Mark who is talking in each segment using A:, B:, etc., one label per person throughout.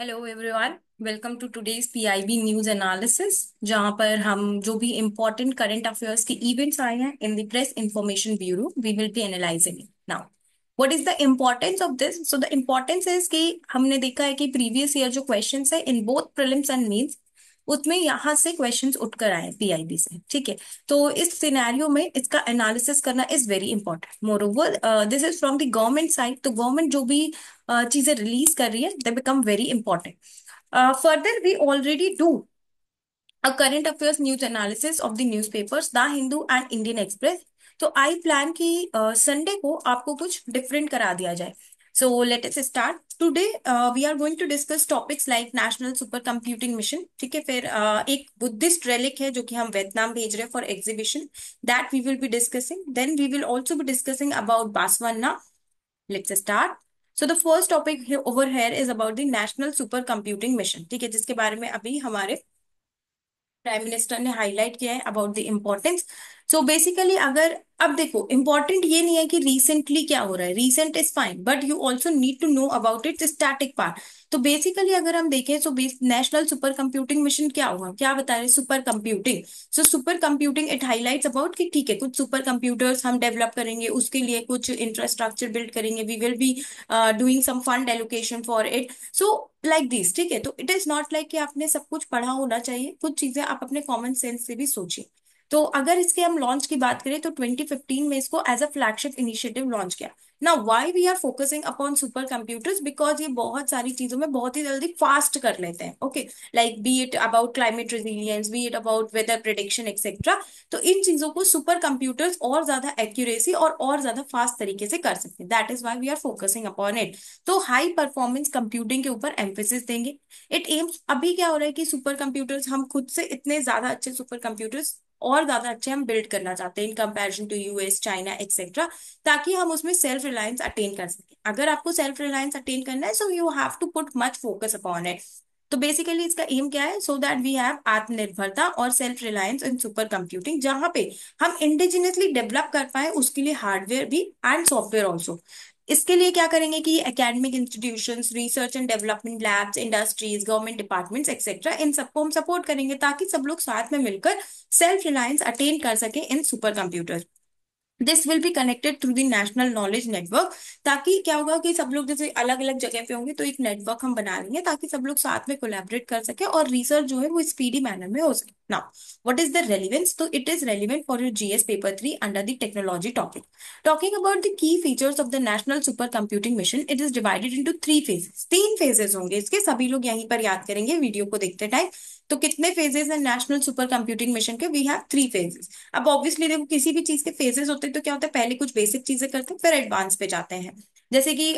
A: Hello everyone. Welcome to today's PIB news analysis, जहां पर हम जो भी इम्पोर्टेंट करंट अफेयर्स के इवेंट्स आए हैं in the press information bureau we will be analysing it now. What is the importance of this? So the importance is कि हमने देखा है कि प्रीवियस ईयर जो क्वेश्चंस है in both prelims and mains, उसमें यहाँ से क्वेश्चंस उठकर आए पीआईबी से। ठीक है, तो इस सिनेरियो में इसका एनालिसिस करना is very important. Moreover this is from the government side, तो गवर्नमेंट जो भी चीजें रिलीज कर रही है they become very important. Further we already do a current affairs news analysis of the newspapers the Hindu and Indian Express. तो I plan कि Sunday को आपको कुछ डिफरेंट करा दिया जाए। So let us start today. We are going to discuss topics like national super computing mission. ठीक है, फिर एक बुद्धिस्ट रेलिक है जो कि हम वियतनाम भेज रहे हैं for exhibition, that we will be discussing. Then we will also be discussing about Basavanna. Let's start. So the first topic over here is about the national super computing mission. ठीक है, जिसके बारे में अभी हमारे प्राइम मिनिस्टर ने highlight किया है about the importance. So basically अगर अब देखो, इम्पोर्टेंट ये नहीं है कि रिसेंटली क्या हो रहा है, recent is fine, but you also need to know about it static part. तो बेसिकली अगर हम देखें तो नेशनल सुपर कंप्यूटिंग मिशन क्या हुआ, क्या बता रहे, super computing. So super computing it highlights about कि ठीक है, कुछ सुपर कंप्यूटर्स हम डेवलप करेंगे, उसके लिए कुछ इंफ्रास्ट्रक्चर बिल्ड करेंगे, we will be doing some fund allocation for it. So like this. ठीक है, तो इट इज नॉट लाइक कि आपने सब कुछ पढ़ा होना चाहिए, कुछ चीजें आप अपने कॉमन सेंस से भी सोचिए। तो अगर इसके हम लॉन्च की बात करें तो 2015 में इसको as a flagship initiative launch किया। ना why we are focusing upon super computers, because ये बहुत सारी चीजों में बहुत ही जल्दी फास्ट कर लेते हैं। Okay, like B it about climate resilience, B it about whether prediction etcetera. तो इन चीजों को सुपर कंप्यूटर्स और ज्यादा एक्यूरेसी और ज्यादा फास्ट तरीके से कर सकते हैं, that is why we are focusing upon it. तो हाई परफॉर्मेंस कंप्यूटिंग के ऊपर एम्फेसिस देंगे। इट एम्स, अभी क्या हो रहा है कि सुपर कंप्यूटर्स हम खुद से इतने ज्यादा अच्छे सुपर कंप्यूटर्स और ज्यादा अच्छे हम बिल्ड करना चाहते हैं in comparison to US, China etcetera, ताकि हम उसमें सेल्फ रिलायंस अटेन कर सकें। अगर आपको सेल्फ रिलायंस अटेन करना है, so you have to put much focus upon it. तो बेसिकली इसका एम क्या है, सो दैट वी हैव आत्मनिर्भरता और self reliance in super computing, जहां पे हम इंडिजिनियसली डेवलप कर पाए, उसके लिए हार्डवेयर भी एंड सॉफ्टवेयर ऑल्सो। इसके लिए क्या करेंगे कि academic institutions, research and development labs, industries, government departments etcetera, इन सबको हम सपोर्ट करेंगे ताकि सब लोग साथ में मिलकर सेल्फ रिलायंस अटेन कर सके in super computer. This will be connected through the national knowledge network. ताकि क्या होगा कि सब लोग जैसे अलग अलग जगह पे होंगे, तो एक नेटवर्क हम बना लेंगे ताकि सब लोग साथ में कोलैबोरेट कर सके और रिसर्च जो है वो स्पीडी मैनर में हो सके। Now what is the relevance? तो it is relevant for your GS paper 3 under the technology topic. Talking about the key features of the national super computing mission, it is divided into three phases. तीन phases होंगे इसके, सभी लोग यहीं पर याद करेंगे वीडियो को देखते टाइम। तो कितने फेजेस हैं नेशनल सुपर कंप्यूटिंग मिशन के? We have three phases. अब ऑब्वियसली देखो, किसी भी चीज के फेजेस होते हैं तो क्या होता है, पहले कुछ बेसिक चीजें करते हैं फिर एडवांस पे जाते हैं। जैसे कि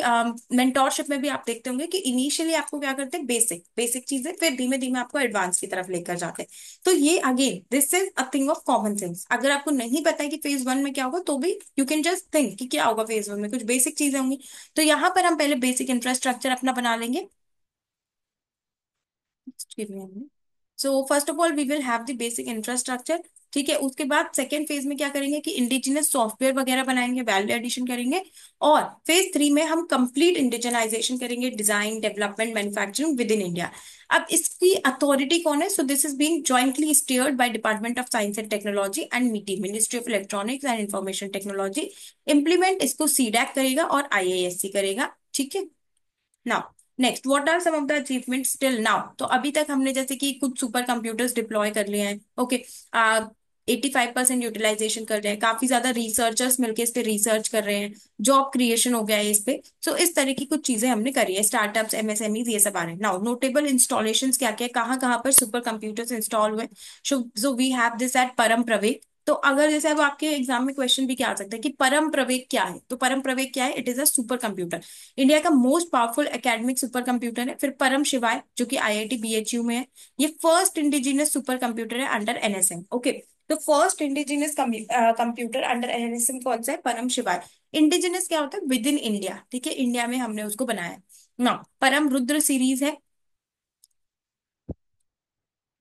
A: मेंटोरशिप में भी आप देखते होंगे कि इनिशियली आपको क्या करते हैं, बेसिक बेसिक चीजें, फिर धीमे धीमे आपको एडवांस की तरफ लेकर जाते हैं। तो ये again this is a thing of common sense. अगर आपको नहीं पता है कि फेज वन में क्या होगा, तो भी यू कैन जस्ट थिंक कि क्या होगा फेज वन में, कुछ बेसिक चीजें होंगी। तो यहाँ पर हम पहले बेसिक इंफ्रास्ट्रक्चर अपना बना लेंगे। So first of all we will have the basic infrastructure. ठीक है, उसके बाद सेकेंड फेज में क्या करेंगे कि इंडिजिनस सॉफ्टवेयर वगैरह बनाएंगे, वैल्यू एडिशन करेंगे। और फेज थ्री में हम कंप्लीट इंडिजनाइजेशन करेंगे, design, development, manufacturing within India. अब इसकी अथॉरिटी कौन है? So this is being jointly steered by department of science and technology and MeitY, ministry of electronics and information technology. Implement इसको C-DAC करेगा और IISc करेगा। ठीक है, now next, what are some of the achievements till now? तो अभी तक हमने जैसे कि कुछ सुपर कंप्यूटर्स डिप्लॉय कर लिए हैं। ओके, 85% यूटिलाइजेशन कर रहे हैं, काफी ज्यादा रिसर्चर्स मिलकर इस पे रिसर्च कर रहे हैं, जॉब क्रिएशन हो गया है इस पे। सो इस तरह की कुछ चीजें हमने करी है, स्टार्टअप्स, एमएसएमईज, ये सब आ रहे हैं। नाउ नोटेबल इंस्टॉलेशन क्या क्या, कहाँ कहाँ पर सुपर कंप्यूटर्स इंस्टॉल हुए? So we have this at Param Pravega. तो अगर जैसे अब आपके एग्जाम में क्वेश्चन भी क्या आ सकता है कि परम प्रवेग क्या है, तो परम प्रवेग क्या है? It is a super computer, India का most powerful academic super computer है। फिर परम शिवाय जो कि आईआईटी बीएचयू में है, ये फर्स्ट इंडिजिनियस सुपर कंप्यूटर है अंडर एनएसएम। ओके, तो first indigenous computer under NSM कौन सा है? परम शिवाय। इंडिजिनियस क्या होता है? With in India. ठीक है, इंडिया में हमने उसको बनाया है ना। परम रुद्र सीरीज है।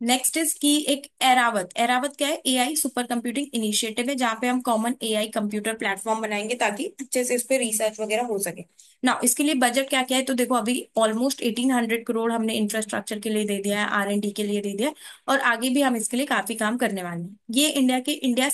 A: नेक्स्ट इज की एक एरावत। एरावत क्या है? एआई सुपर कंप्यूटिंग इनिशिएटिव है, जहाँ पे हम कॉमन एआई कंप्यूटर प्लेटफॉर्म बनाएंगे ताकि अच्छे से इस पे रिसर्च वगैरह हो सके ना। इसके लिए बजट क्या क्या है, तो देखो अभी ऑलमोस्ट 1800 करोड़ हमने इंफ्रास्ट्रक्चर के लिए दे दिया है, R&D के लिए दे दिया है, और आगे भी हम इसके लिए काफी काम करने वाले हैं। ये इंडिया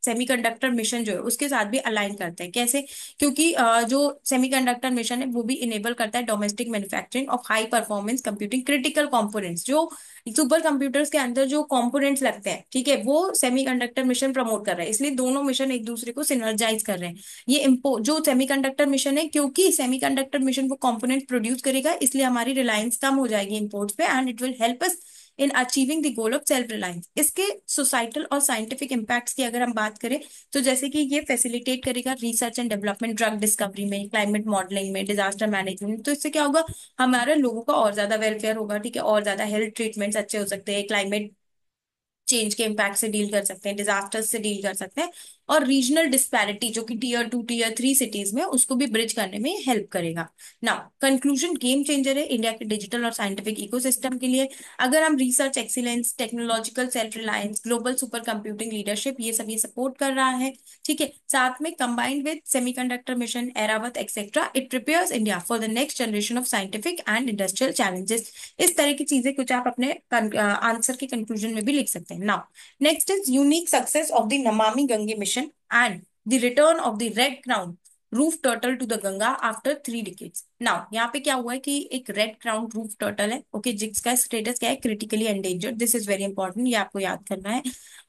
A: सेमीकंडक्टर मिशन जो है उसके साथ भी अलाइन करते हैं। कैसे? क्योंकि जो सेमीकंडक्टर मिशन है वो भी इनेबल करता है domestic manufacturing of high performance computing critical components. जो सुपर कंप्यूटर्स के अंदर जो कंपोनेंट्स लगते हैं, ठीक है, वो सेमीकंडक्टर मिशन प्रमोट कर रहा है, इसलिए दोनों मिशन एक दूसरे को सिनर्जाइज कर रहे हैं। ये इम्पो जो सेमीकंडक्टर मिशन है, क्योंकि सेमीकंडक्टर मिशन वो कंपोनेंट प्रोड्यूस करेगा, इसलिए हमारी रिलायंस कम हो जाएगी इंपोर्ट्स पे, and it will help us in achieving the goal of self reliance. इसके सोसाइटल और साइंटिफिक इम्पैक्ट्स की अगर हम बात करें, तो जैसे कि ये फैसिलिटेट करेगा research and development, drug discovery में, क्लाइमेट मॉडलिंग में, डिजास्टर मैनेजमेंट में। तो इससे क्या होगा? हमारे लोगों का और ज्यादा वेलफेयर होगा, ठीक है, और ज्यादा हेल्थ ट्रीटमेंट्स अच्छे हो सकते हैं, क्लाइमेट चेंज के इम्पैक्ट से डील कर सकते हैं, डिजास्टर्स से डील कर सकते हैं, और रीजनल डिस्पैरिटी जो कि टीयर 2 टीयर 3 सिटीज में, उसको भी ब्रिज करने में हेल्प करेगा ना। कंक्लूजन, गेम चेंजर है इंडिया के डिजिटल और साइंटिफिक इकोसिस्टम के लिए। अगर हम research excellence, technological self reliance, global super computing leadership, ये सब ये सपोर्ट कर रहा है, ठीक है, साथ में combined with semiconductor mission, Airavat etcetera, it prepares India for the next generation of scientific and industrial challenges. इस तरह की चीजें कुछ आप अपने आंसर के कंक्लूजन में भी लिख सकते हैं। Now next is unique success of the Namami Gange mission and the return of the red crown roof turtle to the Ganga after 3 decades. Now यहाँ पे क्या हुआ है कि एक रेड क्राउन रूफ टर्टल है, ओके, जिसका स्टेटस क्या है? Critically endangered. This is very important, ये आपको याद करना है।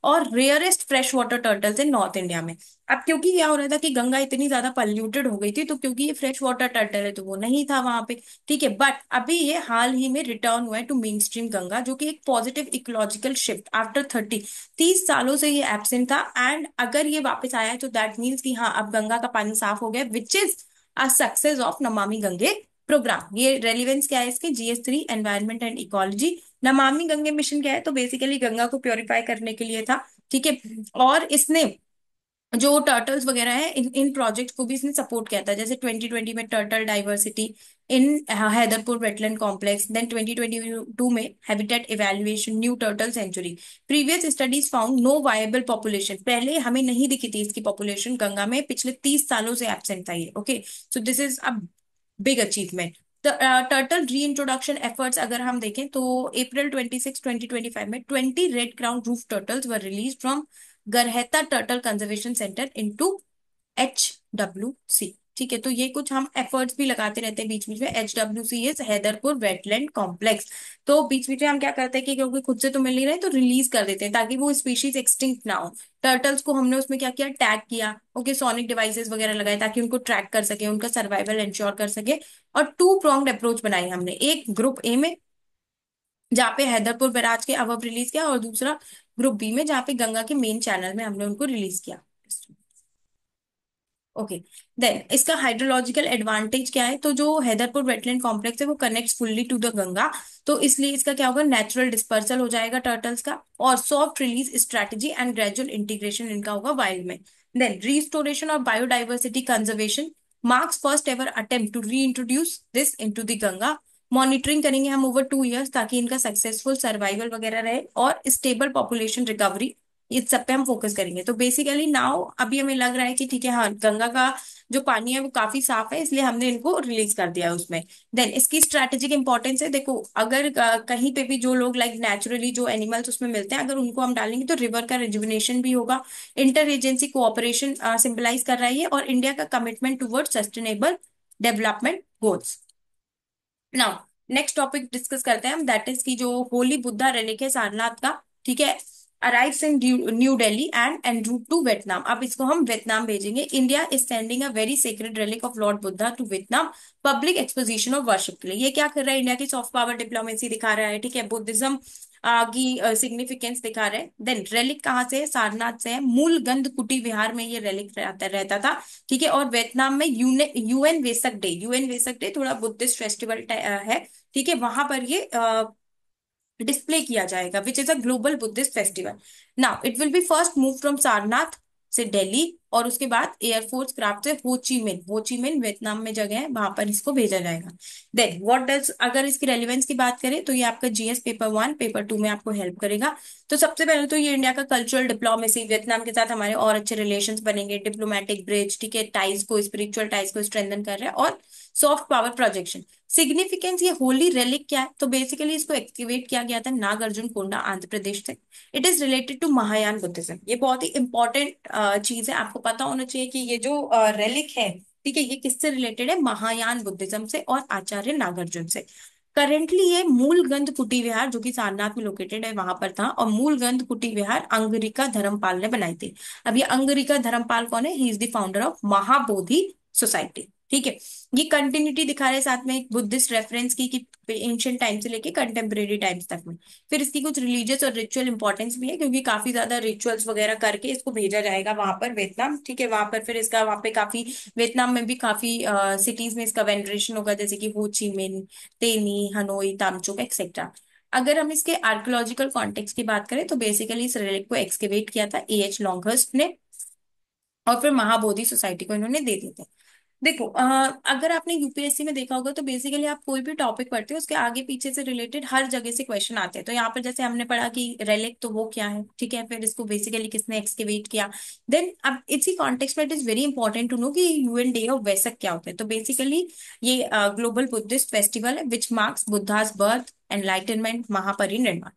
A: और rarest fresh water turtles in north India में। अब क्योंकि क्या हो रहा था कि गंगा इतनी ज्यादा पॉल्यूटेड हो गई थी, तो क्योंकि ये फ्रेश वाटर टर्टल है तो वो नहीं था वहां पे, ठीक है, बट अभी ये हाल ही में रिटर्न हुआ है टू मेन स्ट्रीम गंगा, जो कि एक पॉजिटिव इकोलॉजिकल शिफ्ट आफ्टर 30 सालों से ये एब्सेंट था, एंड अगर ये वापस आया है तो दैट मीन्स कि हाँ, अब गंगा का पानी साफ हो गया, which is a success of Namami Gange programme. ये रेलिवेंस क्या है इसके? GS3 environment and ecology. Namami Gange mission क्या है? तो बेसिकली गंगा को प्योरीफाई करने के लिए था, ठीक है, और इसने जो टर्टल्स वगैरह है, इन प्रोजेक्ट को भी इसने सपोर्ट किया था। जैसे 2020 में turtle diversity in Haiderpur wetland complex, then 2022 में habitat evaluation new turtle sanctuary. Previous studies found no viable population, पहले हमें नहीं दिखी थी इसकी पॉपुलेशन गंगा में, पिछले 30 सालों से एब्सेंट था ये, okay. So this is a big achievement. Turtle reintroduction efforts अगर हम देखें, तो April 26, 2025 में 20 red crown roof turtles were released from Garhaita turtle conservation centre into HWC, ठीक है। तो ये कुछ हम एफर्ट्स भी लगाते रहते हैं बीच बीच में। HWC is Haiderpur wetland complex. तो बीच बीच में हम क्या करते हैं कि क्योंकि खुद से तो मिल नहीं रहे, तो रिलीज कर देते हैं ताकि वो स्पीशीज एक्सटिंक्ट ना हो। टर्टल्स को हमने उसमें क्या किया? टैग किया, ओके, सोनिक डिवाइसेस वगैरह लगाए ताकि उनको ट्रैक कर सके, उनका सर्वाइवल इंश्योर कर सके। और 2 pronged अप्रोच बनाई हमने, एक ग्रुप ए में जहाँ पे हैदरपुर बैराज के अबव रिलीज किया, और दूसरा ग्रुप बी में जहाँ पे गंगा के मेन चैनल में हमने उनको रिलीज किया, ओके। देन इसका हाइड्रोलॉजिकल एडवांटेज क्या है? तो जो हैदरपुर वेटलैंड कॉम्प्लेक्स है वो connects fully to the Ganga, तो इसलिए इसका क्या होगा? नेचुरल डिस्पर्सल हो जाएगा टर्टल्स का, और soft release strategy and gradual integration इनका होगा वाइल्ड में। देन रिस्टोरेशन और biodiversity conservation marks first ever attempt to reintroduce this into the Ganga. Monitoring करेंगे हम ओवर 2 इयर्स ताकि इनका सक्सेसफुल सर्वाइवल वगैरह रहे, और स्टेबल पॉपुलेशन रिकवरी, इस सब पे हम फोकस करेंगे। तो बेसिकली नाउ अभी हमें लग रहा है कि ठीक है, हाँ, गंगा का जो पानी है वो काफी साफ है, इसलिए हमने इनको रिलीज कर दिया है उसमें। देन इसकी स्ट्रैटेजिक इंपॉर्टेंस है, देखो अगर कहीं पे भी जो लोग लाइक नेचुरली जो एनिमल्स उसमें मिलते हैं, अगर उनको हम डालेंगे तो रिवर का रिजुविनेशन भी होगा। इंटर एजेंसी कोऑपरेशन सिंबलाइज कर रहा है ये, और इंडिया का commitment toward sustainable development goals. Now next topic discuss करते हैं हम, दैट इज की जो होली बुद्धा रेलिक है सारनाथ का, ठीक है, arrives in New Delhi and en route to Vietnam. अब इसको हम वियतनाम भेजेंगे। India is sending a very sacred relic of lord Buddha to Vietnam public exposition of worship के लिए। ये क्या कर रहा है? इंडिया की सॉफ्ट पावर डिप्लोमेसी दिखा रहा है, ठीक है, बुद्धिज्म की सिग्निफिकेंस दिखा रहे हैं। देन रेलिक कहाँ से है? सारनाथ से है। मूल गंध कुटी विहार में ये रेलिक रहता था, ठीक है, और वियतनाम में यूएन वेसक डे थोड़ा बुद्धिस्ट फेस्टिवल है, ठीक है, वहां पर ये डिस्प्ले किया जाएगा, which is a global Buddhist festival. Now it will be first move from Sarnath से दिल्ली, और उसके बाद एयरफोर्स क्राफ्ट से हो ची मिन वियतनाम में जगह है, वहां पर इसको भेजा जाएगा। देन व्हाट डज, अगर इसकी रेलिवेंस की बात करें तो ये आपका जीएस पेपर 1 पेपर 2 में आपको हेल्प करेगा। तो सबसे पहले तो ये इंडिया का कल्चरल डिप्लोमेसी, वियतनाम के साथ हमारे और अच्छे रिलेशंस बनेंगे, डिप्लोमेटिक ब्रिज, ठीक है, टाइज को, स्पिरिचुअल टाइज को स्ट्रेंथन कर रहा है, और सॉफ्ट पावर प्रोजेक्शन। सिग्निफिकेंस, ये होली रेलिक क्या है, तो बेसिकली इसको एक्टिवेट किया गया था नागार्जुन कोंडा आंध्र प्रदेश से। It is related to Mahayana Buddhism. ये बहुत ही इंपॉर्टेंट चीज है, आपको पता होना चाहिए कि ये जो रेलिक है, ठीक है, ये किससे रिलेटेड है, महायान बुद्धिज्म से और आचार्य नागार्जुन से। करेंटली ये मूल गंध कुटी विहार, जो कि सारनाथ में लोकेटेड है, वहां पर था, और मूल गंध कुटी विहार अंगरिका धर्मपाल ने बनाई थी। अब ये अंगरिका धर्मपाल कौन है, ही is the founder of Mahabodhi society, ठीक है। ये कंटिन्यूटी दिखा रहे हैं साथ में एक बुद्धिस्ट रेफरेंस की कि एंशियंट टाइम से लेके कंटेम्प्रेरी टाइम्स तक में। फिर इसकी कुछ रिलीजियस और रिचुअल इंपॉर्टेंस भी है, क्योंकि काफी ज्यादा रिचुअल्स वगैरह करके इसको भेजा जाएगा वहां पर वियतनाम, ठीक है। वहां पर फिर इसका वहां पे काफी, वियतनाम में भी काफी सिटीज में इसका वेनरेशन होगा, जैसे कि हो ची मिन, तेनी, हनोई, तामचुक एक्सेट्रा। अगर हम इसके आर्कोलॉजिकल कॉन्टेक्स्ट की बात करें तो बेसिकली इस रिलिक को एक्सकेवेट किया था एएच लॉन्गहर्स्ट ने, और फिर महाबोधि सोसाइटी को इन्होंने दे दिए थे। देखो अगर आपने यूपीएससी में देखा होगा तो बेसिकली आप कोई भी टॉपिक पढ़ते हो उसके आगे पीछे से रिलेटेड हर जगह से क्वेश्चन आते हैं। तो यहाँ पर जैसे हमने पढ़ा कि रेलिक तो वो क्या है, ठीक है, फिर इसको बेसिकली किसने एक्सकेवेट किया। देन अब इसी कॉन्टेक्स्ट में it is very important to know कि यूएन डे ऑफ वेसक क्या होता है। तो बेसिकली ये ग्लोबल बुद्धिस्ट फेस्टिवल है which marks Buddha's birth, enlightenment, Mahaparinirvana.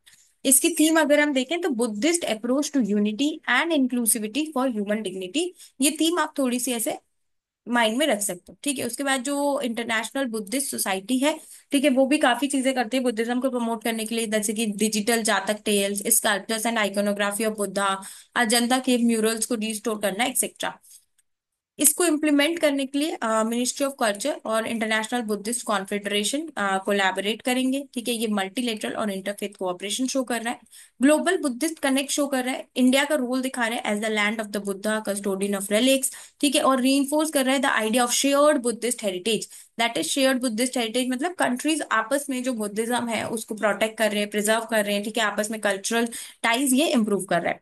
A: इसकी थीम अगर हम देखें तो Buddhist approach to unity and inclusivity for human dignity. ये थीम आप थोड़ी सी ऐसे माइंड में रख सकते हो, ठीक है। उसके बाद जो इंटरनेशनल बुद्धिस्ट सोसाइटी है, ठीक है, वो भी काफी चीजें करती है बुद्धिज्म को प्रमोट करने के लिए, जैसे कि digital Jataka tales, sculptures and iconography of Buddha, Ajanta cave murals को रिस्टोर करना एक्सेट्रा। इसको इम्प्लीमेंट करने के लिए मिनिस्ट्री ऑफ कल्चर और इंटरनेशनल बुद्धिस्ट कॉन्फेडरेशन कोलैबोरेट करेंगे, ठीक है। ये मल्टीलेटरल और इंटरफेथ कोऑपरेशन शो कर रहा है, ग्लोबल बुद्धिस्ट कनेक्ट शो कर रहा है, इंडिया का रोल दिखा रहा है as the land of the Buddha, custodian of relics, ठीक है, और रीइंफोर्स कर रहा है the idea of shared Buddhist heritage. That is shared Buddhist heritage, मतलब कंट्रीज आपस में जो बुद्धिज्म है उसको प्रोटेक्ट कर रहे हैं, प्रिजर्व कर रहे हैं, ठीक है, आपस में कल्चरल टाइज ये इंप्रूव कर रहा है।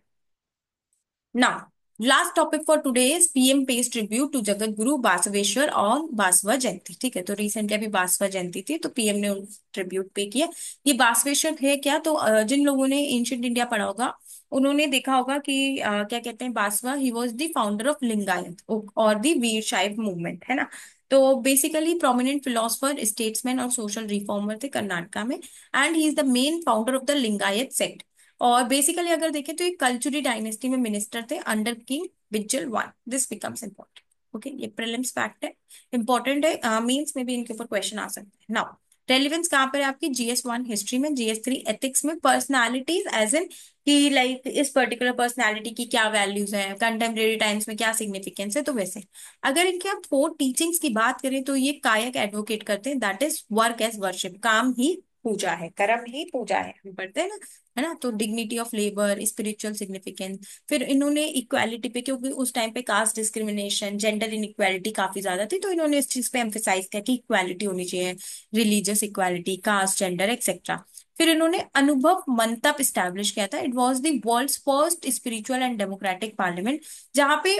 A: Now, last topic for today is PM pays tribute to Jagat Guru Basaveshwar on Basava जयंती, ठीक है। तो रिसेंटली अभी बासवा जयंती थी तो पीएम ने ट्रिब्यूट पे किया। ये बासवेश्वर है क्या, तो जिन लोगों ने एंशियंट इंडिया पढ़ा होगा उन्होंने देखा होगा कि क्या कहते हैं, बासवा ही was the founder of Lingayat और द वीर शैव मूवमेंट, है ना। तो बेसिकली प्रोमिनेंट फिलोसफर, स्टेट्समैन और सोशल रिफॉर्मर थे कर्नाटका में, and he is the main founder of the Lingayat sect. और बेसिकली अगर देखें तो ये कलचुरी डायनेस्टी में मिनिस्टर थे under king Bijjala 1। This becomes important, okay, ये प्रीलिम्स फैक्ट है, इंपॉर्टेंट है, मींस में भी इनके ऊपर क्वेश्चन आ सकते हैं। नाउ रेलिवेंस कहाँ पर है आपकी, जीएस 1 हिस्ट्री में, जीएस 3 एथिक्स में, पर्सनालिटीज एज इन कि लाइक इस पर्टिकुलर पर्सनालिटी की क्या वैल्यूज हैं, कंटेम्प्रेरी टाइम्स में क्या सिग्निफिकेंस है, तो वैसे। अगर इनके आप 4 टीचिंग्स की बात करें तो ये कायक एडवोकेट करते हैं, that is work as worship, काम ही पूजा है, कर्म ही पूजा है, हम पढ़ते हैं ना, है ना। तो dignity of labour, spiritual significance. फिर इन्होंने इक्वालिटी पे, क्योंकि उस टाइम पे कास्ट डिस्क्रिमिनेशन, जेंडर इनइक्वालिटी काफी ज्यादा थी, तो इन्होंने इस चीज पे एम्फेसाइज किया कि इक्वालिटी होनी चाहिए, religious equality, caste, gender etcetera. फिर इन्होंने अनुभव मंतप स्टैब्लिश किया था। It was the world's first spiritual and democratic parliament, जहाँ पे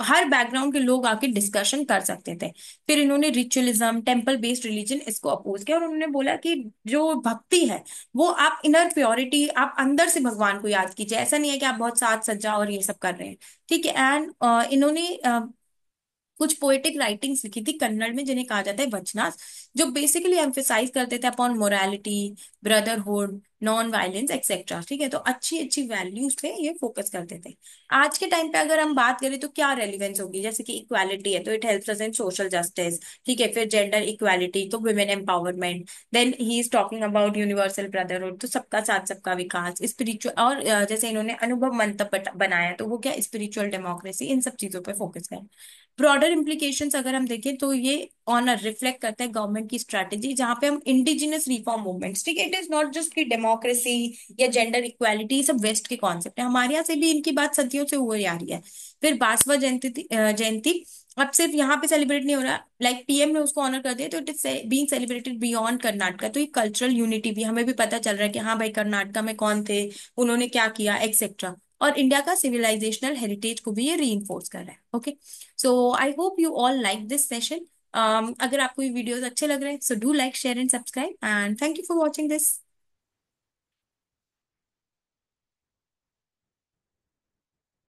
A: हर बैकग्राउंड के लोग आके डिस्कशन कर सकते थे। फिर इन्होंने रिचुअलिज्म, टेम्पल बेस्ड रिलीजन, इसको अपोज किया, और उन्होंने बोला कि जो भक्ति है वो आप इनर प्योरिटी, आप अंदर से भगवान को याद कीजिए, ऐसा नहीं है कि आप बहुत साज सज्जा और ये सब कर रहे हैं, ठीक है। एंड इन्होंने कुछ पोएटिक राइटिंग्स लिखी थी कन्नड़ में जिन्हें कहा जाता है वचनास, जो बेसिकली एम्फेसाइज करते थे upon morality, brotherhood, non violence etcetera, ठीक है। तो अच्छी अच्छी वैल्यूज पे ये फोकस करते थे। आज के टाइम पे अगर हम बात करें तो क्या रेलिवेंस होगी, जैसे कि इक्वालिटी है तो it helps us in social justice, ठीक है। फिर जेंडर इक्वालिटी तो women empowerment. Then he is talking about universal brotherhood, तो सबका साथ सबका विकास, स्पिरिचुअल, और जैसे इन्होंने अनुभव मंतप बनाया तो वो क्या, स्पिरिचुअल डेमोक्रेसी, इन सब चीजों पे फोकस करें। ब्रॉडर इम्प्लीकेशंस अगर हम देखें तो ये ऑनर रिफ्लेक्ट करता है गवर्नमेंट की स्ट्रैटेजी, जहां पे हम इंडिजिनस रिफॉर्म मूवमेंट्स, ठीक है, इट इज नॉट जस्ट की डेमोक्रेसी या जेंडर इक्वालिटी, सब वेस्ट के कॉन्सेप्ट है, हमारे यहाँ से भी इनकी बात सदियों से हुई आ रही है। फिर बासवा जयंती अब सिर्फ यहाँ पे सेलिब्रेट नहीं हो रहा, लाइक पीएम ने उसको ऑनर कर दिया, तो it is being celebrated beyond Karnataka. तो ये कल्चरल यूनिटी भी हमें भी पता चल रहा है कि हाँ भाई कर्नाटका में कौन थे, उन्होंने क्या किया एक्सेट्रा। और इंडिया का सिविलाइजेशनल हेरिटेज को भी ये री कर रहा है। Okay, so I hope you all like this session. अगर आपको ये वीडियोस अच्छे लग रहे हैं, so do like, share and subscribe, and thank you for watching this.